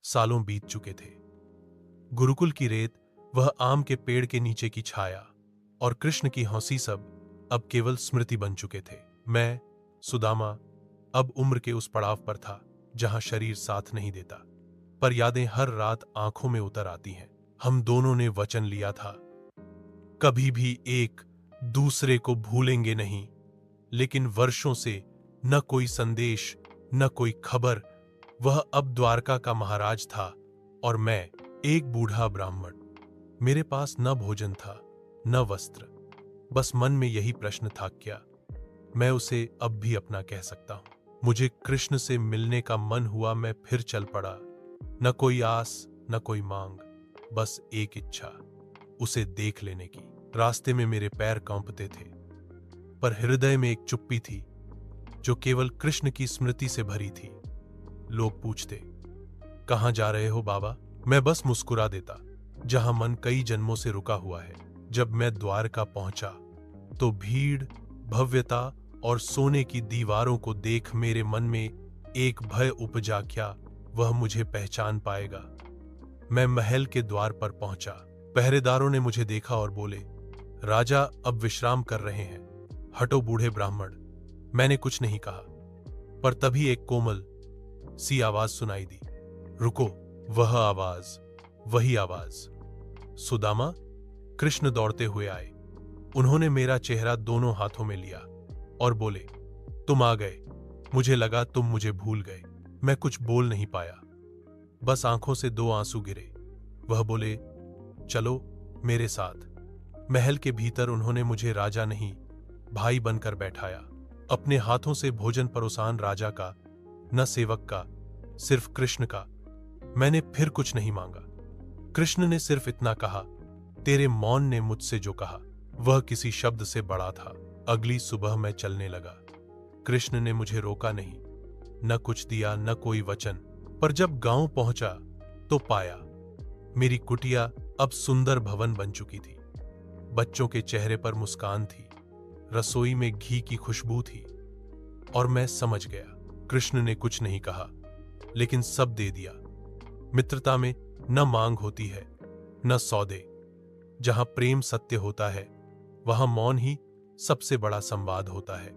सालों बीत चुके थे। गुरुकुल की रेत, वह आम के पेड़ के नीचे की छाया और कृष्ण की हंसी सब अब केवल स्मृति बन चुके थे। मैं, सुदामा, अब उम्र के उस पड़ाव पर था जहां शरीर साथ नहीं देता, पर यादें हर रात आंखों में उतर आती हैं। हम दोनों ने वचन लिया था, कभी भी एक दूसरे को भूलेंगे नहीं, लेकिन वर्षों से न कोई संदेश, न कोई खबर। वह अब द्वारका का महाराज था और मैं एक बूढ़ा ब्राह्मण। मेरे पास न भोजन था, न वस्त्र, बस मन में यही प्रश्न था, क्या मैं उसे अब भी अपना कह सकता हूं? मुझे कृष्ण से मिलने का मन हुआ। मैं फिर चल पड़ा। न कोई आस, न कोई मांग, बस एक इच्छा, उसे देख लेने की। रास्ते में मेरे पैर कांपते थे, पर हृदय में एक चुप्पी थी जो केवल कृष्ण की स्मृति से भरी थी। लोग पूछते, कहां जा रहे हो बाबा? मैं बस मुस्कुरा देता, जहां मन कई जन्मों से रुका हुआ है। जब मैं द्वारका पहुंचा तो भीड़, भव्यता और सोने की दीवारों को देख मेरे मन में एक भय उपजा, क्या वह मुझे पहचान पाएगा? मैं महल के द्वार पर पहुंचा। पहरेदारों ने मुझे देखा और बोले, राजा अब विश्राम कर रहे हैं, हटो बूढ़े ब्राह्मण। मैंने कुछ नहीं कहा, पर तभी एक कोमल सी आवाज सुनाई दी, रुको। वह आवाज, वही आवाज। सुदामा। कृष्ण दौड़ते हुए आए। उन्होंने मेरा चेहरा दोनों हाथों में लिया और बोले, तुम आ गए। मुझे लगा तुम मुझे भूल गए। मैं कुछ बोल नहीं पाया, बस आंखों से 2 आंसू गिरे। वह बोले, चलो मेरे साथ। महल के भीतर उन्होंने मुझे राजा नहीं, भाई बनकर बैठाया। अपने हाथों से भोजन परोसान, राजा का, न सेवक का, सिर्फ कृष्ण का। मैंने फिर कुछ नहीं मांगा। कृष्ण ने सिर्फ इतना कहा, तेरे मौन ने मुझसे जो कहा वह किसी शब्द से बड़ा था। अगली सुबह मैं चलने लगा। कृष्ण ने मुझे रोका नहीं, न कुछ दिया, न कोई वचन। पर जब गांव पहुंचा तो पाया मेरी कुटिया अब सुंदर भवन बन चुकी थी। बच्चों के चेहरे पर मुस्कान थी, रसोई में घी की खुशबू थी, और मैं समझ गया, कृष्ण ने कुछ नहीं कहा, लेकिन सब दे दिया। मित्रता में न मांग होती है, न सौदे। जहां प्रेम सत्य होता है, वहां मौन ही सबसे बड़ा संवाद होता है।